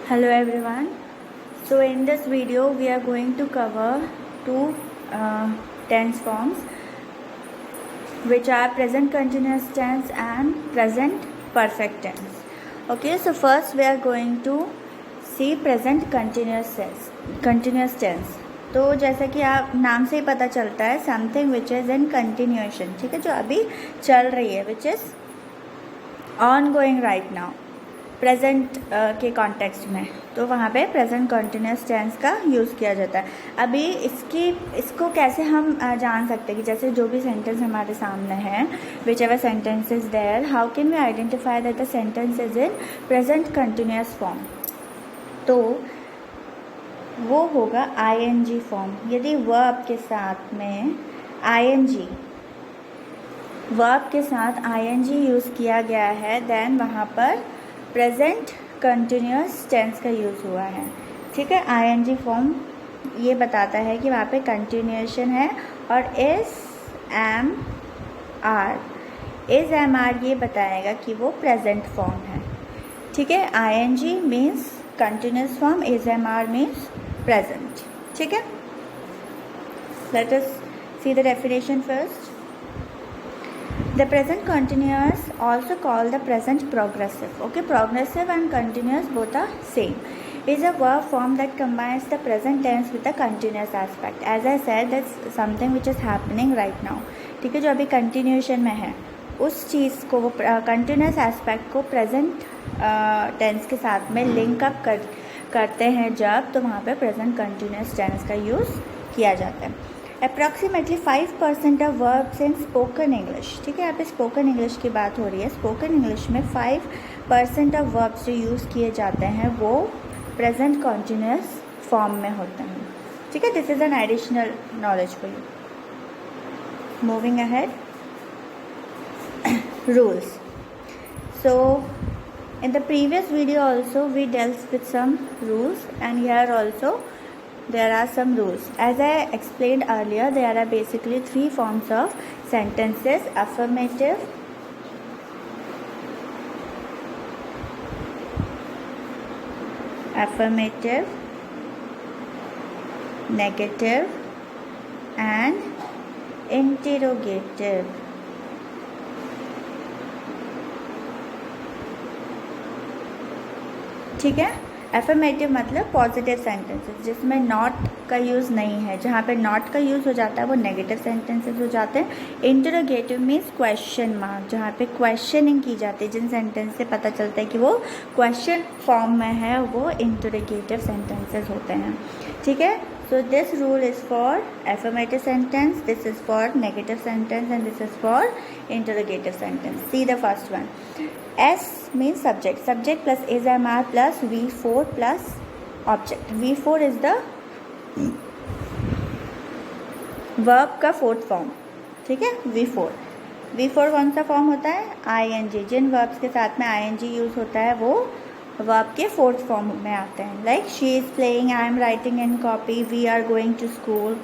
Hello everyone. So in this video we are going to cover two tense forms which are present continuous tense and present perfect tense. Okay, so first we are going to see present continuous tense. तो जैसा कि आप नाम से ही पता चलता है something which is in continuation, ठीक है, जो अभी चल रही है, which is on going right now, present के कॉन्टेक्स्ट में, तो वहाँ पे प्रेजेंट कंटिन्यूस टेंस का यूज़ किया जाता है। अभी इसको कैसे हम जान सकते हैं कि जैसे जो भी सेंटेंस हमारे सामने है, whichever sentence is there, how can we identify that the sentence is in present continuous form. तो वो होगा आईएनजी फॉर्म। यदि वर्ब के साथ में आईएनजी यूज़ किया गया है, देन वहाँ पर प्रेजेंट कंटिन्यूस टेंस का यूज़ हुआ है, ठीक है। आईएनजी फॉर्म ये बताता है कि वहाँ पे कंटिन्यूएशन है, और इज एम आर ये बताएगा कि वो प्रेजेंट फॉर्म है, ठीक है। ING means continuous form, is am are means present, ठीक है। Let us see the definition first. The present continuous also called the present progressive. Okay, progressive and continuous both are same. Is a verb form that combines the present tense with the continuous aspect. As I said, that's something which is happening right now. ठीक है, जो अभी continuation में है, उस चीज़ को वो continuous aspect को present tense के साथ में link up करते हैं जब, तो वहाँ पे present continuous tense का use किया जाता है। Approximately 5% of verbs in spoken English, ठीक है, यहाँ पे स्पोकन इंग्लिश की बात हो रही है। स्पोकन इंग्लिश में 5% ऑफ वर्ब्स जो यूज़ किए जाते हैं वो प्रेजेंट कॉन्टिन्यूस फॉर्म में होते हैं, ठीक है। This is an additional knowledge for you. Moving ahead, rules. So in the previous video also we dealt with some rules, and here also there are some rules. As I explained earlier, there are basically three forms of sentences: affirmative, negative and interrogative. ठीक है। Affirmative मतलब positive sentences जिसमें not का use नहीं है। जहाँ पे not का यूज़ हो जाता है वो नेगेटिव सेंटेंसेस हो जाते हैं। इंटरोगेटिव मीन्स क्वेश्चन मार्क, जहाँ पे क्वेश्चनिंग की जाती है, जिन सेंटेंस से पता चलता है कि वो क्वेश्चन फॉर्म में है, वो इंटरोगेटिव सेंटेंसेस होते हैं, ठीक है। So this rule is for affirmative sentence, this is for negative sentence, and this is for interrogative sentence. See the first one. S means subject plus is MR plus V4 plus object. V4 is the verb का fourth form, ठीक है। V4 कौन सा form होता है? ING. जिन verbs के साथ में ING यूज़ होता है वो verb के फोर्थ फॉर्म में आते हैं, like she is playing, I am writing in copy, we are going to school,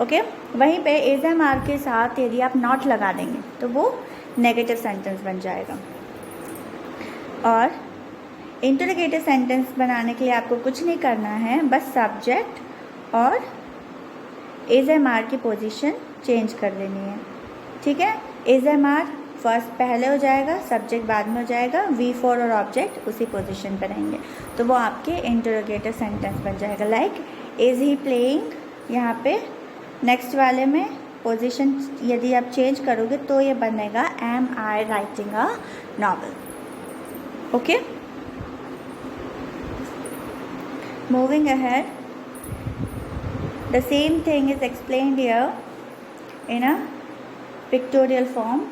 okay. वहीं पे is MR के साथ यदि आप नॉट लगा देंगे तो वो नेगेटिव सेंटेंस बन जाएगा। और इंटरोगेटिव सेंटेंस बनाने के लिए आपको कुछ नहीं करना है, बस सब्जेक्ट और इज एम आर की पोजीशन चेंज कर देनी है, ठीक है। इज एम आर फर्स्ट पहले हो जाएगा, सब्जेक्ट बाद में हो जाएगा, V4 और ऑब्जेक्ट उसी पोजीशन पर रहेंगे, तो वो आपके इंटरोगेटिव सेंटेंस बन जाएगा। लाइक इज़ ही प्लेइंग, यहाँ पे नेक्स्ट वाले में पोजीशन यदि आप चेंज करोगे तो ये बनेगा am I writing a novel, okay. Moving ahead, the same thing is explained here in a pictorial form.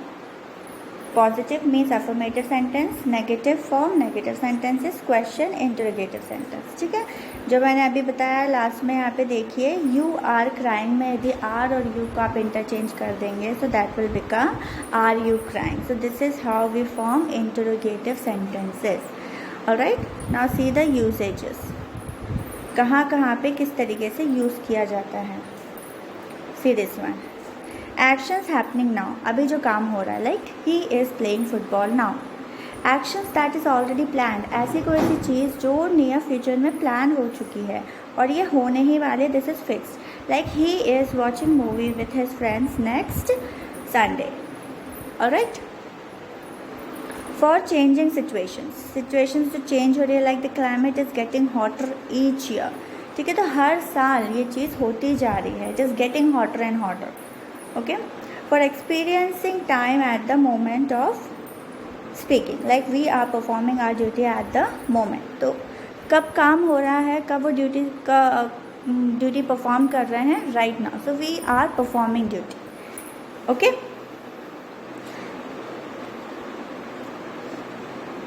Positive means affirmative sentence, negative form, negative sentences, question, interrogative sentence, ठीक है। जो मैंने अभी बताया लास्ट में, यहाँ पे देखिए, यू आर क्राइंग में यदि आर और यू को आप इंटरचेंज कर देंगे, so that will become are you crying. So this is how we form interrogative sentences. Alright, now see the usages. कहाँ कहाँ पे किस तरीके से यूज़ किया जाता है. सी this one. Actions happening now, अभी जो काम हो रहा है, like he is playing football now. Actions that is already planned, ऐसी कोई सी चीज़ जो नियर फ्यूचर में प्लान हो चुकी है और ये होने ही वाले, this is fixed. Like he is watching movie with his friends next Sunday. Alright. For changing situations जो चेंज हो रही है, like the climate is getting hotter each year, ठीक है, तो हर साल ये चीज़ होती जा रही है, it is getting hotter and hotter. Okay. For experiencing time at the moment of speaking, like we are performing our duty at the moment, तो कब काम हो रहा है, कब वो ड्यूटी परफॉर्म कर रहे हैं, right now, so we are performing duty. Okay.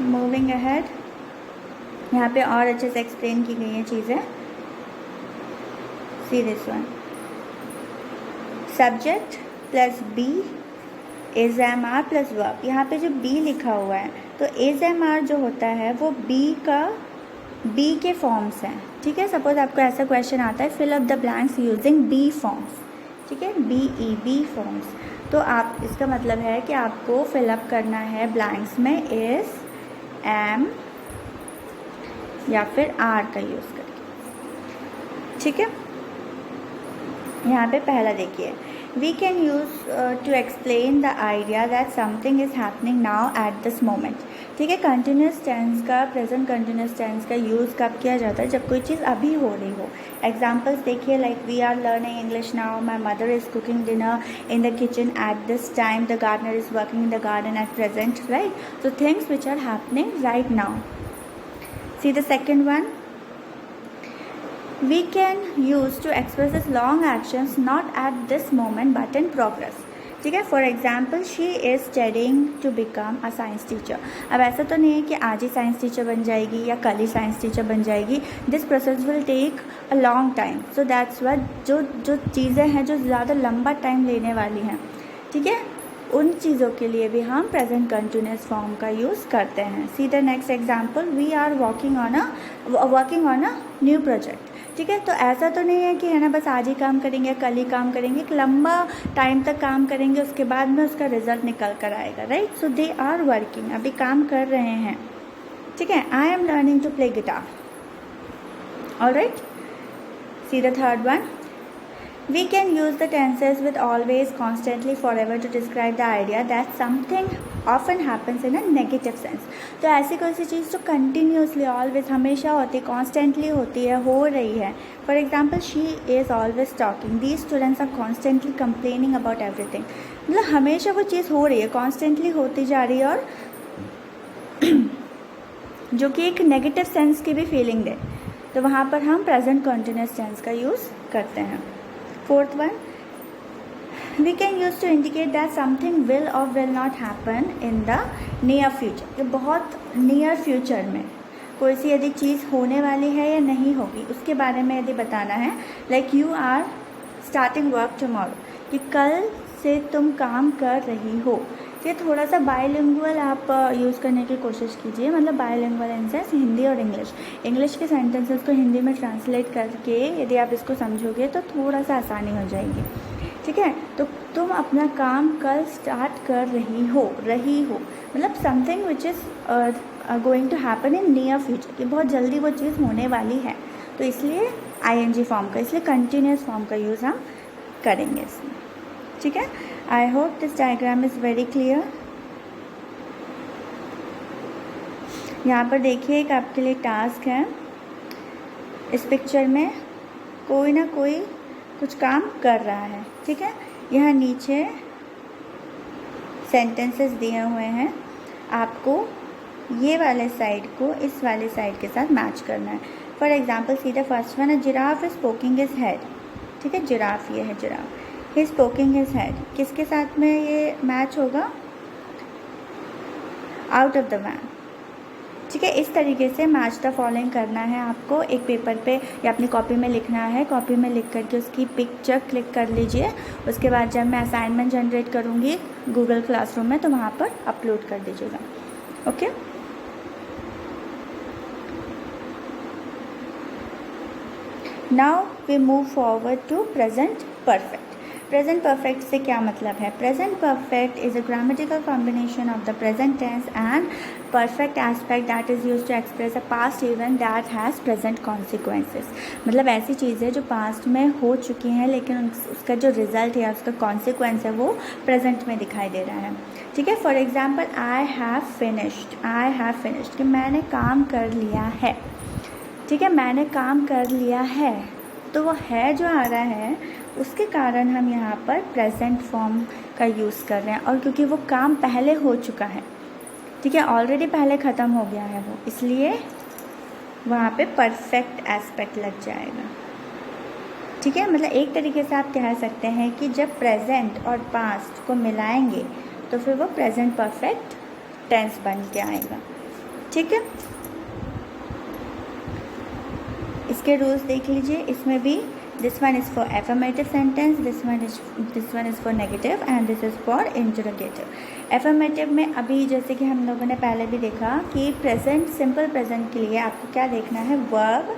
Moving ahead, यहाँ पे और अच्छे से एक्सप्लेन की गई हैं चीज़ें। See this one, subject plus be is am are plus verb. यहाँ पे जो बी लिखा हुआ है, तो इज एम आर जो होता है वो बी के फॉर्म्स हैं, ठीक है। सपोज आपको ऐसा क्वेश्चन आता है, fill up the blanks using be forms, ठीक है, बी फॉर्म्स, तो आप, इसका मतलब है कि आपको फिलअप करना है ब्लैंक्स में इज, एम या फिर आर का यूज़ करके, ठीक है। यहाँ पे पहला देखिए, we can use to explain the idea that something is happening now at this moment, ठीक है। कंटिन्यूस टेंस का, प्रेजेंट कंटिन्यूस टेंस का यूज़ कब किया जाता है, जब कोई चीज़ अभी हो रही हो। एग्जाम्पल्स देखिए, like we are learning English now, my mother is cooking dinner in the kitchen at this time, the gardener is working in the garden at present, right, so things which are happening right now. See the second one, we can use to express this long actions not at this moment but in progress, ठीक है। For example, she is studying to become a science teacher. अब ऐसा तो नहीं है कि आज ही science teacher बन जाएगी या कल ही साइंस टीचर बन जाएगी, this process will take a long time, so that's what जो चीज़ें हैं जो ज़्यादा लंबा टाइम लेने वाली हैं, ठीक है, उन चीज़ों के लिए भी हम प्रेजेंट कंटिन्यूस फॉर्म का यूज़ करते हैं। See the next example, we are working on a new project, ठीक है, तो ऐसा तो नहीं है कि है ना बस आज ही काम करेंगे, कल ही काम करेंगे, एक लंबा टाइम तक काम करेंगे, उसके बाद में उसका रिजल्ट निकल कर आएगा, right, so they are working, अभी काम कर रहे हैं, ठीक है। I am learning to play guitar. Alright, see the third one, we can use the tenses with always, constantly, forever to describe the idea that something often happens in a negative sense, तो ऐसी कोई सी चीज़ जो continuously, always, हमेशा होती है, constantly होती है, हो रही है। For example, she is always talking, these students are constantly complaining about everything, मतलब हमेशा वो चीज़ हो रही है, कॉन्स्टेंटली होती जा रही है, और जो कि एक नेगेटिव सेंस की भी फीलिंग दे, तो वहाँ पर हम प्रेजेंट कंटिन्यूस टेंस का यूज़ करते हैं। Fourth one, we can use to indicate that something will or will not happen in the near future, कि बहुत near future में कोई सी यदि चीज़ होने वाली है या नहीं होगी, उसके बारे में यदि बताना है, like you are starting work tomorrow, कि कल से तुम काम कर रही हो, ये थोड़ा सा बायलिंगुअल आप यूज़ करने की कोशिश कीजिए, मतलब बायलिंगुअल इन सेंस हिंदी और इंग्लिश के सेंटेंसेस को हिंदी में ट्रांसलेट करके यदि आप इसको समझोगे तो थोड़ा सा आसानी हो जाएगी, ठीक है। तो तुम अपना काम कल स्टार्ट कर रही हो, मतलब something which is going to happen in near future, कि बहुत जल्दी वो चीज़ होने वाली है, तो इसलिए ING फॉर्म का, इसलिए कंटिन्यूस फॉर्म का यूज़ हम करेंगे इसमें, ठीक है। I hope this diagram is very clear. यहाँ पर देखिए, एक आपके लिए टास्क है, इस पिक्चर में कोई ना कोई कुछ काम कर रहा है, ठीक है। यहाँ नीचे सेंटेंसेस दिए हुए हैं, आपको ये वाले साइड को इस वाले साइड के साथ मैच करना है। For example, see the first one, giraffe is poking his head, ठीक है, जिराफ ये है, giraffe, he is poking his head, किसके साथ में ये मैच होगा, आउट ऑफ द वैन, ठीक है। इस तरीके से मैच द फॉलोइंग करना है आपको, एक पेपर पे या अपनी कॉपी में लिखना है, कॉपी में लिख करके उसकी पिक्चर क्लिक कर लीजिए, उसके बाद जब मैं असाइनमेंट जनरेट करूँगी गूगल क्लासरूम में तो वहाँ पर अपलोड कर दीजिएगा, okay. Now we move forward to present perfect. Present perfect से क्या मतलब है? Present perfect is a grammatical combination of the present tense and perfect aspect that is use to express a past event that has present consequences. मतलब ऐसी चीज़ें जो past में हो चुकी हैं लेकिन उसका जो रिजल्ट है, उसका कॉन्सिक्वेंस है, वो प्रेजेंट में दिखाई दे रहा है। ठीक है, for example I have finished कि मैंने काम कर लिया है। ठीक है, मैंने काम कर लिया है, तो वो है जो आ रहा है उसके कारण हम यहाँ पर प्रेजेंट फॉर्म का यूज़ कर रहे हैं, और क्योंकि वो काम पहले हो चुका है, ठीक है, ऑलरेडी पहले ख़त्म हो गया है वो, इसलिए वहाँ पे परफेक्ट एस्पेक्ट लग जाएगा। ठीक है, मतलब एक तरीके से आप कह सकते हैं कि जब प्रेजेंट और पास्ट को मिलाएंगे तो फिर वो प्रेजेंट परफेक्ट टेंस बन के आएगा। ठीक है, इसके रूल्स देख लीजिए। इसमें भी this one is for affirmative sentence, this one is for negative and this is for interrogative. Affirmative में अभी जैसे कि हम लोगों ने पहले भी देखा कि प्रेजेंट, सिंपल प्रेजेंट के लिए आपको क्या देखना है, वर्ब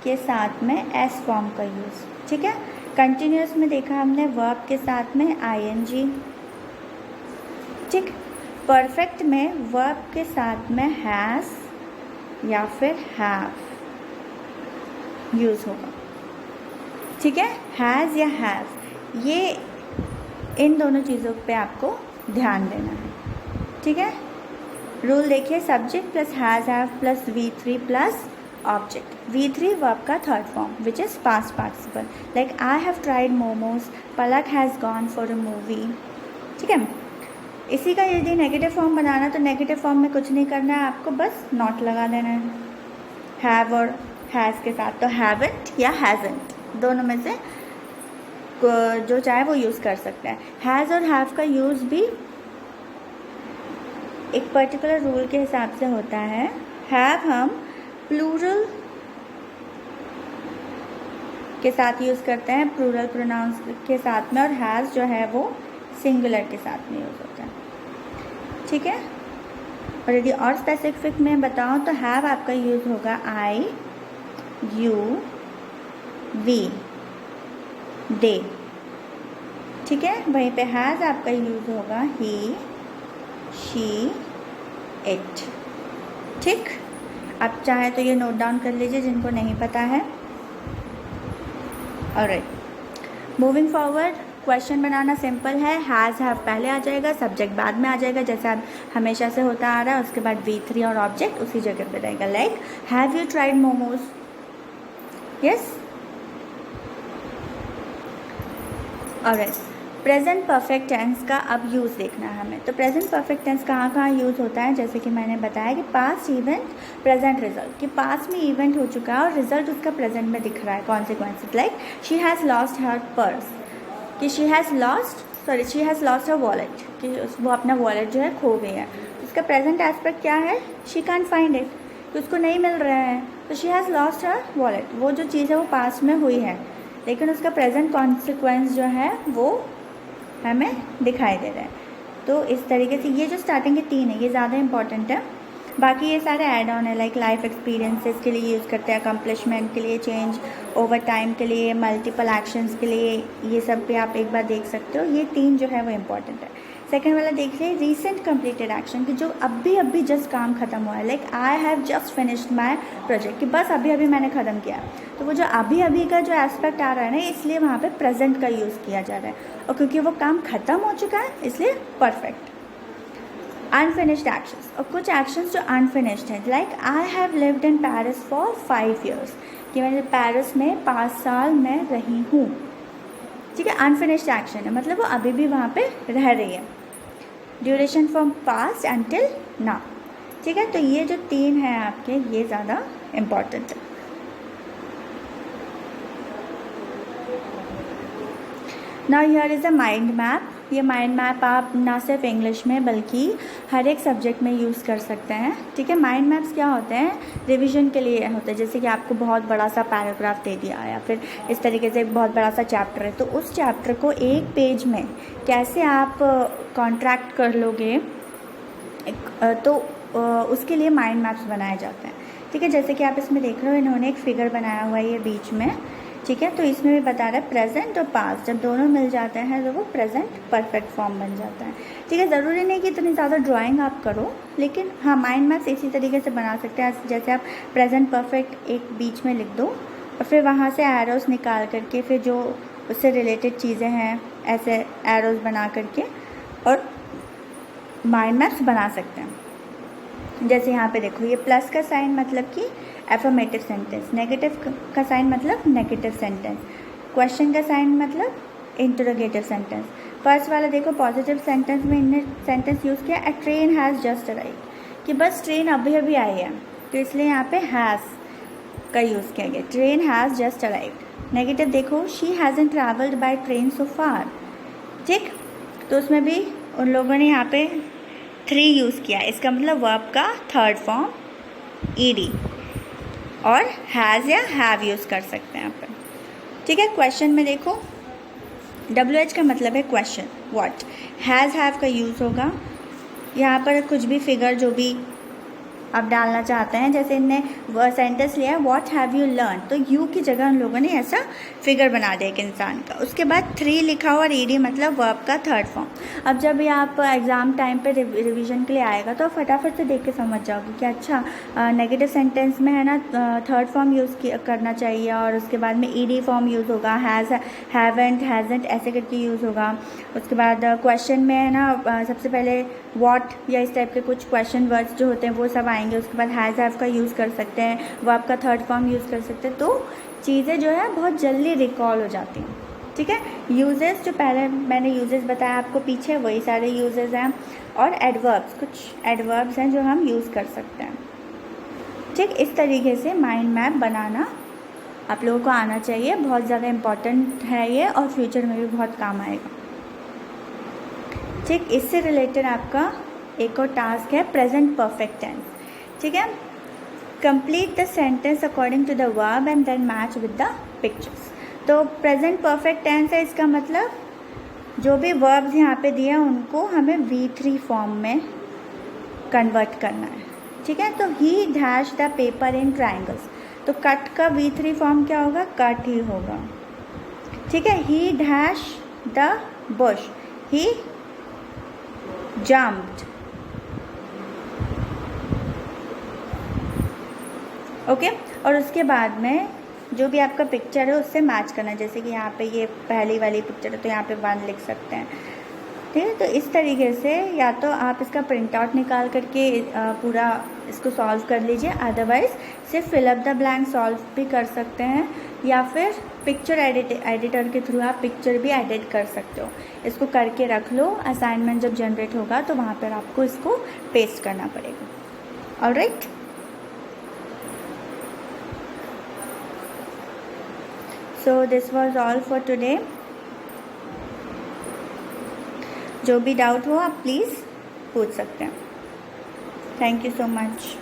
के साथ में एस फॉर्म का यूज़। ठीक है, कंटिन्यूस में देखा हमने वर्ब के साथ में आईएनजी। ठीक, परफेक्ट में वर्ब के साथ में हैज़ या फिर हैव यूज़ होगा। ठीक है, हैज़ या हैव, ये इन दोनों चीज़ों पे आपको ध्यान देना है। ठीक है, रूल देखिए, subject plus has have plus V3 plus object. V3 verb का third form which is past participle, like I have tried momos, Palak has gone for a movie. ठीक है, इसी का यदि नेगेटिव फॉर्म बनाना तो नेगेटिव फॉर्म में कुछ नहीं करना है, आपको बस नॉट लगा देना है हैव और हैज़ के साथ। तो हैवंट या हैज़ंट दोनों में से जो चाहे वो यूज़ कर सकते हैं। हैज़ और हैव का यूज़ भी एक पर्टिकुलर रूल के हिसाब से होता है। हैव हम प्लूरल के साथ यूज़ करते हैं, प्लूरल प्रोनाउंस के साथ में, और हैज़ जो है वो सिंगुलर के साथ में यूज़ होता है। ठीक है, और यदि और स्पेसिफिक में बताऊँ तो हैव आपका यूज़ होगा आई, यू, वी, दे। ठीक है, वहीं पे हैज़ आपका यूज़ होगा ही, शी, इट। ठीक, आप चाहे तो ये नोट डाउन कर लीजिए जिनको नहीं पता है। ऑलराइट, मूविंग फॉरवर्ड, क्वेश्चन बनाना सिंपल है। हैज़ हैव पहले आ जाएगा, सब्जेक्ट बाद में आ जाएगा, जैसा हमेशा से होता आ रहा है। उसके बाद V3 और ऑब्जेक्ट उसी जगह पे रहेगा, like have you tried momos, yes. Alright, present perfect tense का अब यूज़ देखना है हमें। तो प्रेजेंट परफेक्ट टेंस कहाँ कहाँ यूज़ होता है, जैसे कि मैंने बताया कि पास्ट इवेंट प्रेजेंट रिजल्ट, कि पास्ट में इवेंट हो चुका है और रिजल्ट उसका प्रेजेंट में दिख रहा है, consequences, like she has lost her purse, कि she has lost her wallet, कि वो अपना वॉलेट जो है खो गई है। उसका प्रेजेंट एस्पेक्ट क्या है, शी कैन फाइंड इट, कि उसको नहीं मिल रहा है, तो she has lost her wallet. वो जो चीज़ है वो पास्ट में हुई है, लेकिन उसका प्रेजेंट कॉन्सिक्वेंस जो है वो हमें दिखाई दे रहा है। तो इस तरीके से ये जो स्टार्टिंग के तीन है ये ज़्यादा इंपॉर्टेंट है। बाकी ये सारे ऐड ऑन है, लाइक लाइफ एक्सपीरियंसेस के लिए यूज़ करते हैं, अकम्पलिशमेंट के लिए, चेंज ओवर टाइम के लिए, मल्टीपल एक्शंस के लिए, ये सब भी आप एक बार देख सकते हो। ये तीन जो है वो इम्पॉर्टेंट है। सेकेंड वाला देख लिए, रीसेंट कंप्लीटेड एक्शन, कि जो अभी जस्ट काम खत्म हुआ है, like I have just finished my project, कि बस अभी मैंने ख़त्म किया। तो वो जो अभी का जो एस्पेक्ट आ रहा है ना, इसलिए वहाँ पे प्रेजेंट का यूज़ किया जा रहा है, और क्योंकि वो काम ख़त्म हो चुका है इसलिए परफेक्ट। अनफिनिश्ड एक्शंस, और कुछ एक्शंस जो अनफिनिश्ड हैं, like I have lived in Paris for 5 years, कि मैंने पेरिस में 5 साल में रही हूँ। ठीक है, अनफिनिश्ड एक्शन है, मतलब वो अभी भी वहाँ पे रह रही है। Duration from past until now. ठीक है, तो ये जो तीन हैं आपके, ये ज़्यादा इम्पॉर्टेंट है। Now here is a mind map. ये माइंड मैप आप ना सिर्फ इंग्लिश में बल्कि हर एक सब्जेक्ट में यूज़ कर सकते हैं। ठीक है, माइंड मैप्स क्या होते हैं, रिवीजन के लिए होते हैं। जैसे कि आपको बहुत बड़ा सा पैराग्राफ दे दिया या फिर इस तरीके से एक बहुत बड़ा सा चैप्टर है, तो उस चैप्टर को एक पेज में कैसे आप कॉन्ट्रैक्ट कर लोगे, तो उसके लिए माइंड मैप्स बनाए जाते हैं। ठीक है, जैसे कि आप इसमें देख रहे हो, इन्होंने एक फिगर बनाया हुआ है ये बीच में। ठीक है। तो इसमें भी बता रहा है प्रेजेंट और पास्ट जब दोनों मिल जाते हैं तो वो प्रेजेंट परफेक्ट फॉर्म बन जाता है। ठीक है, ज़रूरी नहीं कि इतनी ज़्यादा ड्राइंग आप करो, लेकिन हाँ माइंड मैप्स इसी तरीके से बना सकते हैं। जैसे आप प्रेजेंट परफेक्ट एक बीच में लिख दो और फिर वहाँ से एरोस निकाल करके फिर जो उससे रिलेटेड चीज़ें हैं ऐसे एरोस बना करके और माइंड मैप्स बना सकते हैं। जैसे यहाँ पे देखो, ये प्लस का साइन मतलब कि एफर्मेटिव सेंटेंस, नेगेटिव का साइन मतलब नेगेटिव सेंटेंस, क्वेश्चन का साइन मतलब इंटरोगेटिव सेंटेंस। फर्स्ट वाला देखो पॉजिटिव सेंटेंस में इनने सेंटेंस यूज़ किया ए ट्रेन हैज़ जस्ट अराइव्ड, कि बस ट्रेन अभी अभी आई है, तो इसलिए यहाँ पे हैज़ का यूज़ किया गया, train has just arrived. Negative देखो she hasn't travelled by train so far, ठीक, तो उसमें भी उन लोगों ने यहाँ पे 3 यूज़ किया, इसका मतलब वर्ब का थर्ड फॉर्म ईडी और हैज़ या हैव यूज़ कर सकते हैं यहाँ पर। ठीक है, क्वेश्चन में देखो WH का मतलब है क्वेश्चन, व्हाट, हैज़ हैव का यूज़ होगा यहाँ पर कुछ भी फिगर जो भी आप डालना चाहते हैं। जैसे इनने वह सेंटेंस लिया है व्हाट हैव यू लर्न, तो यू की जगह उन लोगों ने ऐसा फिगर बना दिया एक इंसान का। उसके बाद 3 लिखा हुआ ईडी मतलब वर्ब का थर्ड फॉर्म। अब जब ये आप एग्ज़ाम टाइम पे रिवीजन के लिए आएगा तो फटाफट से देख के समझ जाओगे कि अच्छा नेगेटिव सेंटेंस में है ना थर्ड फॉर्म यूज़ करना चाहिए और उसके बाद में ईडी फॉर्म यूज़ होगा, हैज़, हैवेंट, हैज़न्ट ऐसे करके यूज़ होगा। उसके बाद क्वेश्चन में है ना सबसे पहले व्हाट या इस टाइप के कुछ क्वेश्चन वर्ड्स जो होते हैं वो सब आएंगे। उसके बाद हैज़ हैव का यूज़ कर सकते हैं, वर्ब का थर्ड फॉर्म यूज़ कर सकते हैं, तो चीज़ें जो है बहुत जल्दी रिकॉल हो जाती हैं। ठीक है, यूजेस जो पहले मैंने यूजेस बताया आपको पीछे वही सारे यूजेस हैं, और एडवर्ब्स, कुछ एडवर्ब्स हैं जो हम यूज़ कर सकते हैं। ठीक, इस तरीके से माइंड मैप बनाना आप लोगों को आना चाहिए, बहुत ज़्यादा इम्पॉर्टेंट है ये और फ्यूचर में भी बहुत काम आएगा। ठीक, इससे रिलेटेड आपका एक और टास्क है प्रेजेंट परफेक्ट टेंस। ठीक है, complete the sentence according to the verb and then match with the pictures. तो प्रेजेंट परफेक्ट टेंस है, इसका मतलब जो भी वर्ब्स यहाँ पे दिए हैं उनको हमें V3 फॉर्म में कन्वर्ट करना है। ठीक है, तो ही dash the paper in triangles, तो कट का V3 फॉर्म क्या होगा, कट ही होगा। ठीक है, ही dash the Bush, he jumped। Okay, और उसके बाद में जो भी आपका पिक्चर है उससे मैच करना है। जैसे कि यहाँ पे ये पहली वाली पिक्चर है तो यहाँ पे 1 लिख सकते हैं। ठीक है, तो इस तरीके से या तो आप इसका प्रिंट आउट निकाल करके पूरा इसको सॉल्व कर लीजिए, अदरवाइज़ सिर्फ fill up the blank solve भी कर सकते हैं, या फिर पिक्चर एडिटर के थ्रू आप पिक्चर भी एडिट कर सकते हो। इसको करके रख लो, असाइनमेंट जब जनरेट होगा तो वहाँ पर आपको इसको पेस्ट करना पड़ेगा। Alright, so this was all for today. जो भी डाउट हो आप प्लीज़ पूछ सकते हैं। Thank you so much.